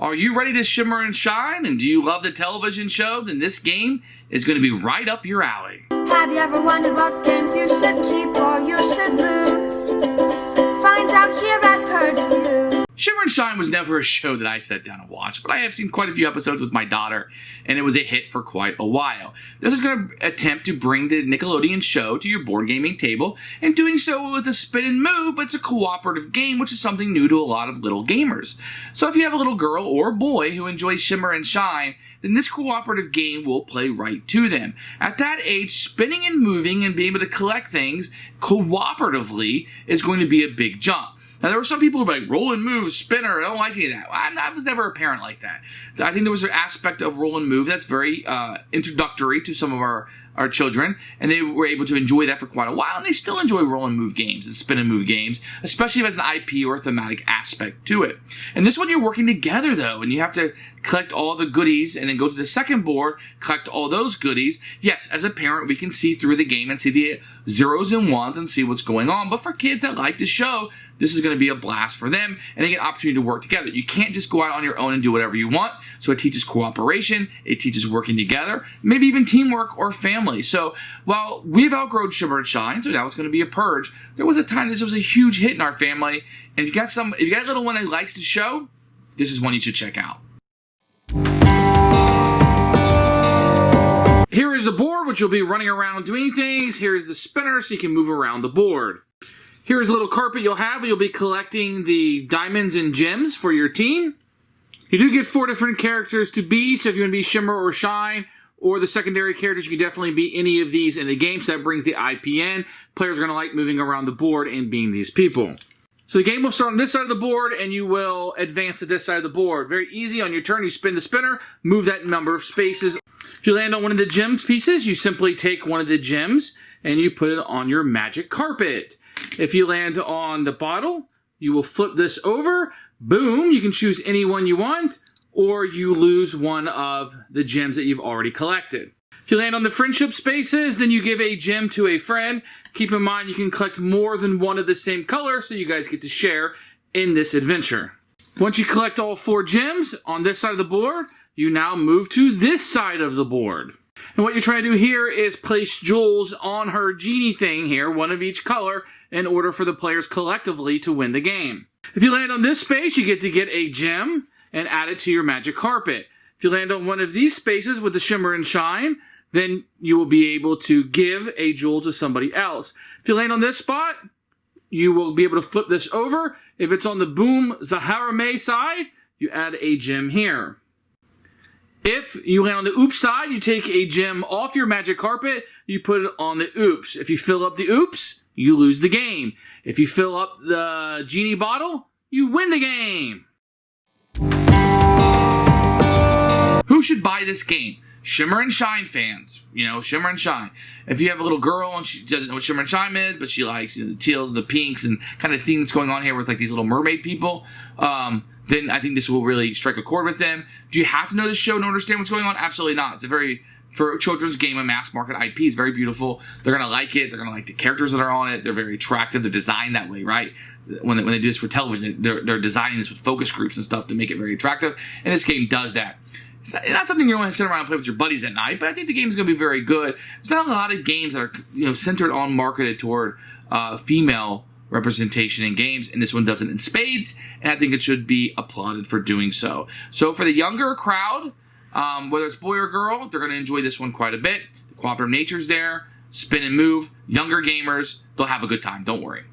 Are you ready to shimmer and shine? And do you love the television show? Then this game is going to be right up your alley. Have you ever wondered what games you should keep or you should lose? Find out here at Purge Reviews. Shimmer and Shine was never a show that I sat down and watched, but I have seen quite a few episodes with my daughter, and it was a hit for quite a while. This is going to attempt to bring the Nickelodeon show to your board gaming table, and doing so with a spin and move, but it's a cooperative game, which is something new to a lot of little gamers. So if you have a little girl or boy who enjoys Shimmer and Shine, then this cooperative game will play right to them. At that age, spinning and moving and being able to collect things cooperatively is going to be a big jump. Now, there were some people who were like, roll and move, spinner, I don't like any of that. I was never a parent like that. I think there was an aspect of roll and move that's very introductory to some of our children, and they were able to enjoy that for quite a while, and they still enjoy roll and move games and spin and move games, especially if it has an IP or a thematic aspect to it. And this one, you're working together, though, and you have to collect all the goodies and then go to the second board, collect all those goodies. Yes, as a parent, we can see through the game and see the zeros and ones and see what's going on, but for kids that like the show, this is going to be a blast for them, and they get an opportunity to work together. You can't just go out on your own and do whatever you want, so it teaches cooperation, it teaches working together, maybe even teamwork or family. So while we've outgrown Shimmer and Shine, so now it's going to be a purge, there was a time this was a huge hit in our family, and if you got a little one that likes the show, this is one you should check out. Here is the board, which you'll be running around doing things. Here is the spinner, so you can move around the board. Here's a little carpet you'll have. You'll be collecting the diamonds and gems for your team. You do get 4 different characters to be, so if you want to be Shimmer or Shine, or the secondary characters, you can definitely be any of these in the game, so that brings the IP in. Players are going to like moving around the board and being these people. So the game will start on this side of the board, and you will advance to this side of the board. Very easy. On your turn, you spin the spinner, move that number of spaces. If you land on one of the gem pieces, you simply take one of the gems, and you put it on your magic carpet. If you land on the bottle, you will flip this over. Boom, you can choose any one you want, or you lose one of the gems that you've already collected. If you land on the friendship spaces, then you give a gem to a friend. Keep in mind you can collect more than one of the same color, so you guys get to share in this adventure. Once you collect all 4 gems on this side of the board, you now move to this side of the board. And what you're trying to do here is place jewels on her Genie thing here, one of each color, in order for the players collectively to win the game. If you land on this space, you get to get a gem and add it to your magic carpet. If you land on one of these spaces with the Shimmer and Shine, then you will be able to give a jewel to somebody else. If you land on this spot, you will be able to flip this over. If it's on the Boom Zaharame side, you add a gem here. If you land on the Oops side, you take a gem off your magic carpet, you put it on the Oops. If you fill up the Oops, you lose the game. If you fill up the Genie bottle, you win the game. Who should buy this game? Shimmer and Shine fans. You know, Shimmer and Shine. If you have a little girl and she doesn't know what Shimmer and Shine is, but she likes the teals and the pinks and kind of thing that's going on here with like these little mermaid people, then I think this will really strike a chord with them. Do you have to know the show to understand what's going on? Absolutely not. It's a very, for a children's game, a mass market IP is very beautiful. They're going to like it. They're going to like the characters that are on it. They're very attractive. They're designed that way, right? When they do this for television, they're designing this with focus groups and stuff to make it very attractive. And this game does that. It's not something you want to sit around and play with your buddies at night, but I think the game is going to be very good. There's not a lot of games that are centered on, marketed toward female representation in games, and this one does it in spades, and I think it should be applauded for doing so. So for the younger crowd, whether it's boy or girl, they're going to enjoy this one quite a bit. The cooperative nature's there, spin and move, younger gamers, they'll have a good time, don't worry.